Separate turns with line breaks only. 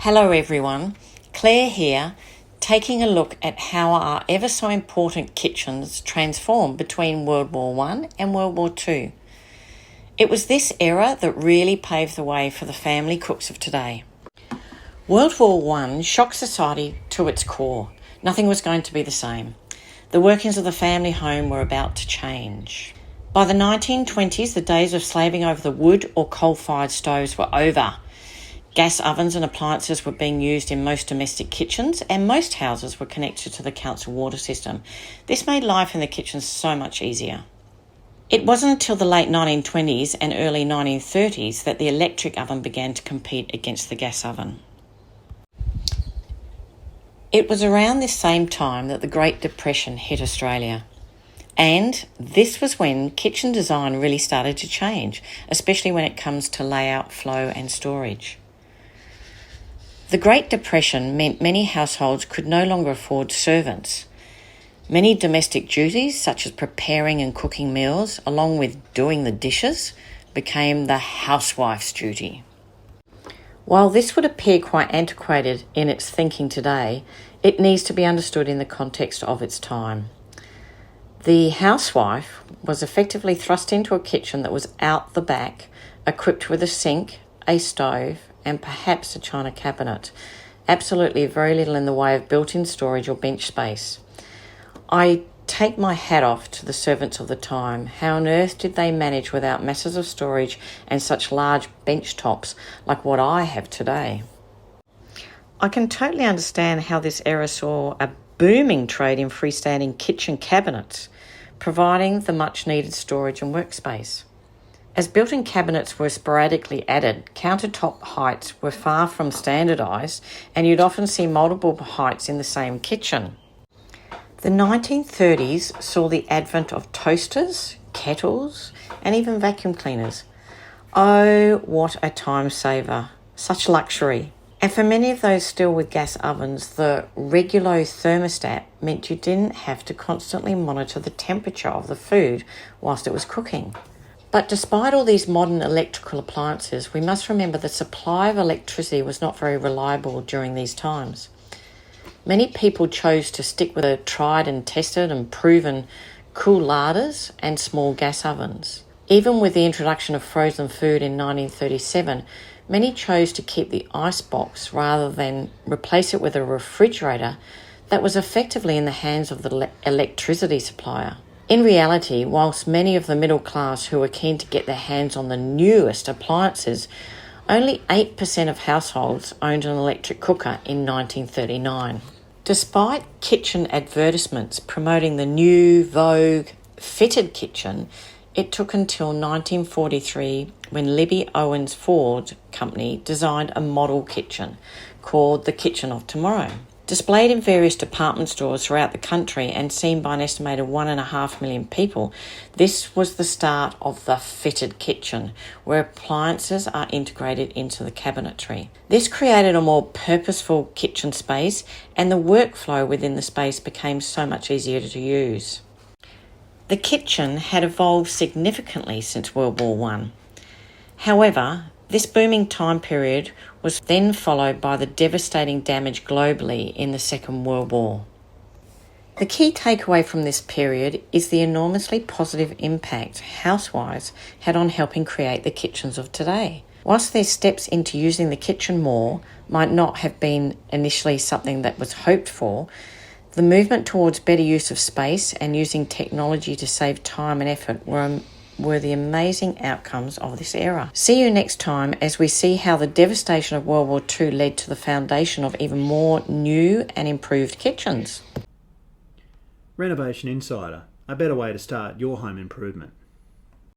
Hello everyone, Claire here, taking a look at how our ever so important kitchens transformed between World War I and World War II. It was this era that really paved the way for the family cooks of today. World War I shocked society to its core. Nothing was going to be the same. The workings of the family home were about to change. By the 1920s, the days of slaving over the wood or coal-fired stoves were over. Gas ovens and appliances were being used in most domestic kitchens, and most houses were connected to the council water system. This made life in the kitchen so much easier. It wasn't until the late 1920s and early 1930s that the electric oven began to compete against the gas oven. It was around this same time that the Great Depression hit Australia. And this was when kitchen design really started to change, especially when it comes to layout, flow and storage. The Great Depression meant many households could no longer afford servants. Many domestic duties, such as preparing and cooking meals, along with doing the dishes, became the housewife's duty. While this would appear quite antiquated in its thinking today, it needs to be understood in the context of its time. The housewife was effectively thrust into a kitchen that was out the back, equipped with a sink, a stove, and perhaps a china cabinet. Absolutely very little in the way of built-in storage or bench space. I take my hat off to the servants of the time. How on earth did they manage without masses of storage and such large bench tops like what I have today? I can totally understand how this era saw a booming trade in freestanding kitchen cabinets, providing the much-needed storage and workspace. As built-in cabinets were sporadically added, countertop heights were far from standardised, and you'd often see multiple heights in the same kitchen. The 1930s saw the advent of toasters, kettles, and even vacuum cleaners. Oh, what a time saver. Such luxury. And for many of those still with gas ovens, the regular thermostat meant you didn't have to constantly monitor the temperature of the food whilst it was cooking. But despite all these modern electrical appliances, we must remember the supply of electricity was not very reliable during these times. Many people chose to stick with a tried and tested and proven cool larders and small gas ovens. Even with the introduction of frozen food in 1937, many chose to keep the ice box rather than replace it with a refrigerator that was effectively in the hands of the electricity supplier. In reality, whilst many of the middle class who were keen to get their hands on the newest appliances, only 8% of households owned an electric cooker in 1939. Despite kitchen advertisements promoting the new, vogue, fitted kitchen, it took until 1943 when Libby Owens Ford Company designed a model kitchen called the Kitchen of Tomorrow. Displayed in various department stores throughout the country and seen by an estimated 1.5 million people, this was the start of the fitted kitchen, where appliances are integrated into the cabinetry. This created a more purposeful kitchen space, and the workflow within the space became so much easier to use. The kitchen had evolved significantly since World War I. However, this booming time period was then followed by the devastating damage globally in the Second World War. The key takeaway from this period is the enormously positive impact housewives had on helping create the kitchens of today. Whilst their steps into using the kitchen more might not have been initially something that was hoped for, the movement towards better use of space and using technology to save time and effort were the amazing outcomes of this era. See you next time as we see how the devastation of World War II led to the foundation of even more new and improved kitchens.
Renovation Insider, a better way to start your home improvement.